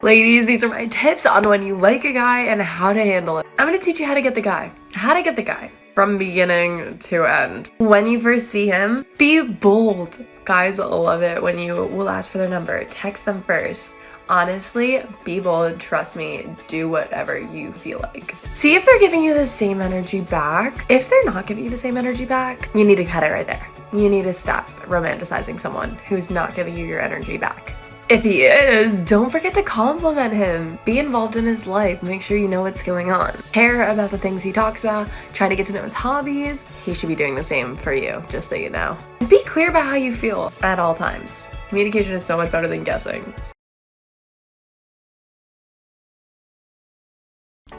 Ladies, these are my tips on when you like a guy and how to handle it. I'm gonna teach you how to get the guy. From beginning to end. When you first see him, be bold. Guys love it when you will ask for their number. Text them first. Honestly, be bold, trust me, do whatever you feel like. See if they're giving you the same energy back. If they're not giving you the same energy back, you need to cut it right there. You need to stop romanticizing someone who's not giving you your energy back. If he is, don't forget to compliment him. Be involved in his life. Make sure you know what's going on. Care about the things he talks about. Try to get to know his hobbies. He should be doing the same for you, just so you know. Be clear about how you feel at all times. Communication is so much better than guessing.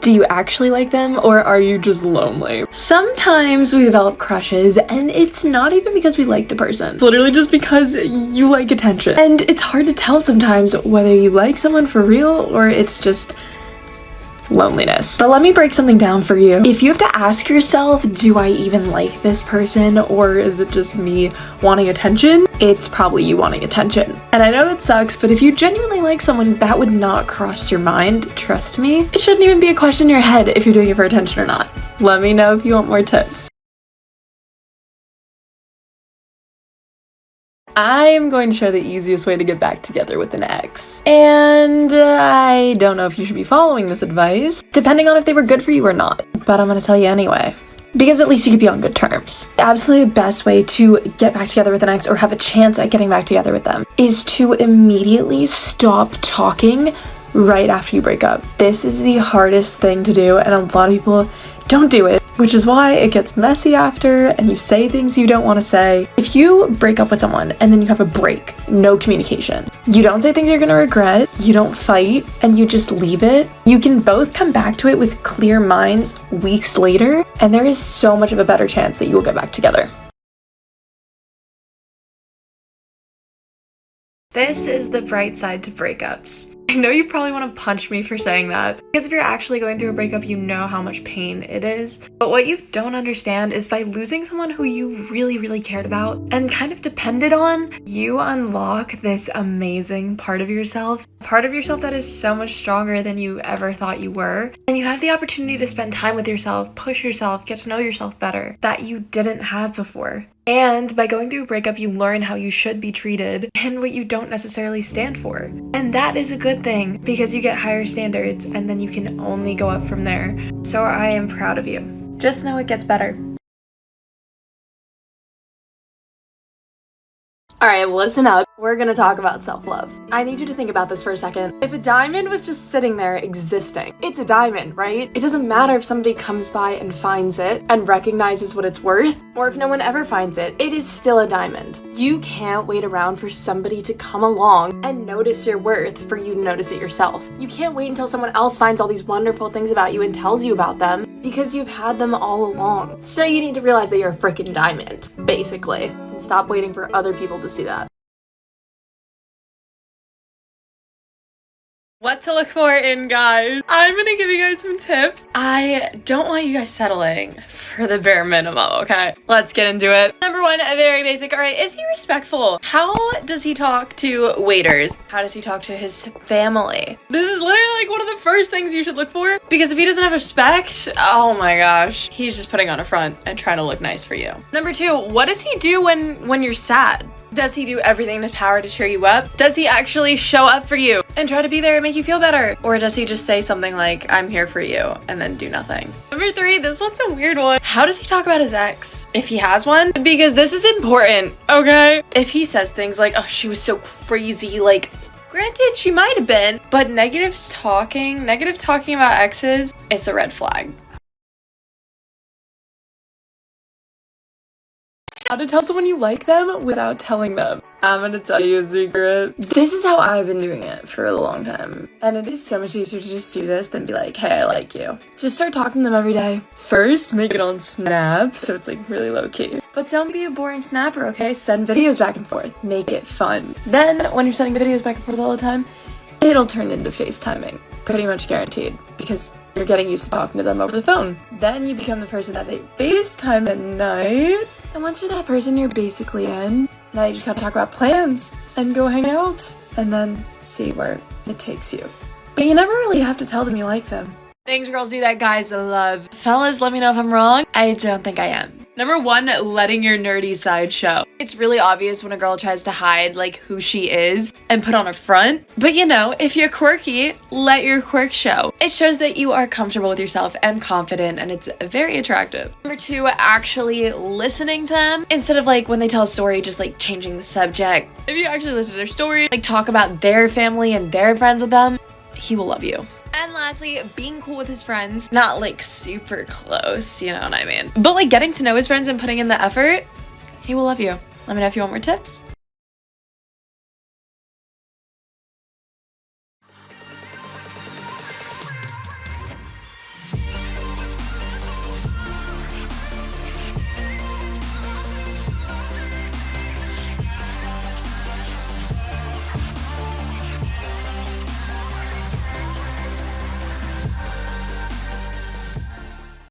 Do you actually like them, or are you just lonely? Sometimes we develop crushes and it's not even because we like the person. It's literally just because you like attention. And it's hard to tell sometimes whether you like someone for real or it's just loneliness. But let me break something down for you. If you have to ask yourself, do I even like this person, or is it just me wanting attention? It's probably you wanting attention. And I know that sucks, but if you genuinely like someone, that would not cross your mind. Trust me. It shouldn't even be a question in your head if you're doing it for attention or not. Let me know if you want more tips. I'm going to share the easiest way to get back together with an ex. And I don't know if you should be following this advice, depending on if they were good for you or not. But I'm going to tell you anyway. Because at least you could be on good terms. The absolute best way to get back together with an ex or have a chance at getting back together with them is to immediately stop talking right after you break up. This is the hardest thing to do, and a lot of people don't do it, which is why it gets messy after and you say things you don't want to say. If you break up with someone and then you have a break, no communication, you don't say things you're gonna regret, you don't fight, and you just leave it, you can both come back to it with clear minds weeks later, and there is so much of a better chance that you will get back together. This is the bright side to breakups. I know you probably want to punch me for saying that, because if you're actually going through a breakup, you know how much pain it is. But what you don't understand is by losing someone who you really cared about and kind of depended on, you unlock this amazing part of yourself that is so much stronger than you ever thought you were. And you have the opportunity to spend time with yourself, push yourself, get to know yourself better, that you didn't have before. And by going through a breakup, you learn how you should be treated and what you don't necessarily stand for. And that is a good thing because you get higher standards and then you can only go up from there. So I am proud of you. Just know it gets better. Alright, listen up. We're gonna talk about self-love. I need you to think about this for a second. If a diamond was just sitting there existing, it's a diamond, right? It doesn't matter if somebody comes by and finds it and recognizes what it's worth, or if no one ever finds it, it is still a diamond. You can't wait around for somebody to come along and notice your worth for you to notice it yourself. You can't wait until someone else finds all these wonderful things about you and tells you about them because you've had them all along. So you need to realize that you're a freaking diamond, basically. Stop waiting for other people to see that. What to look for in guys. I'm gonna give you guys some tips. I don't want you guys settling for the bare minimum, okay? Let's get into it. Number one, very basic. All right, is he respectful? How does he talk to waiters? How does he talk to his family? This is literally like one of the first things you should look for, because if he doesn't have respect, oh my gosh, he's just putting on a front and trying to look nice for you. Number two, what does he do when you're sad? Does he do everything in his power to cheer you up? Does he actually show up for you and try to be there and make you feel better? Or does he just say something like, I'm here for you, and then do nothing? Number three, this one's a weird one. How does he talk about his ex? If he has one? Because this is important, okay? If he says things like, oh, she was so crazy, like, granted, she might have been, but negative talking about exes is a red flag. How to tell someone you like them without telling them. I'm gonna tell you a secret. This is how I've been doing it for a long time. And it is so much easier to just do this than be like, hey, I like you. Just start talking to them every day. First, make it on Snap, so it's like really low key. But don't be a boring snapper, okay? Send videos back and forth. Make it fun. Then, when you're sending videos back and forth all the time, it'll turn into FaceTiming. Pretty much guaranteed. Because you're getting used to talking to them over the phone. Then you become the person that they FaceTime at night. And once you're that person, you're basically in. Now you just gotta talk about plans and go hang out and then see where it takes you. You never really have to tell them you like them. Things girls do that guys love. Fellas, let me know if I'm wrong. I don't think I am. Number 1, letting your nerdy side show. It's really obvious when a girl tries to hide like who she is and put on a front. But you know, if you're quirky, let your quirk show. It shows that you are comfortable with yourself and confident, and it's very attractive. Number 2, actually listening to them instead of like when they tell a story, just like changing the subject. If you actually listen to their story, like talk about their family and their friends with them, he will love you. And lastly, being cool with his friends. Not like super close, you know what I mean? But like getting to know his friends and putting in the effort, he will love you. Let me know if you want more tips.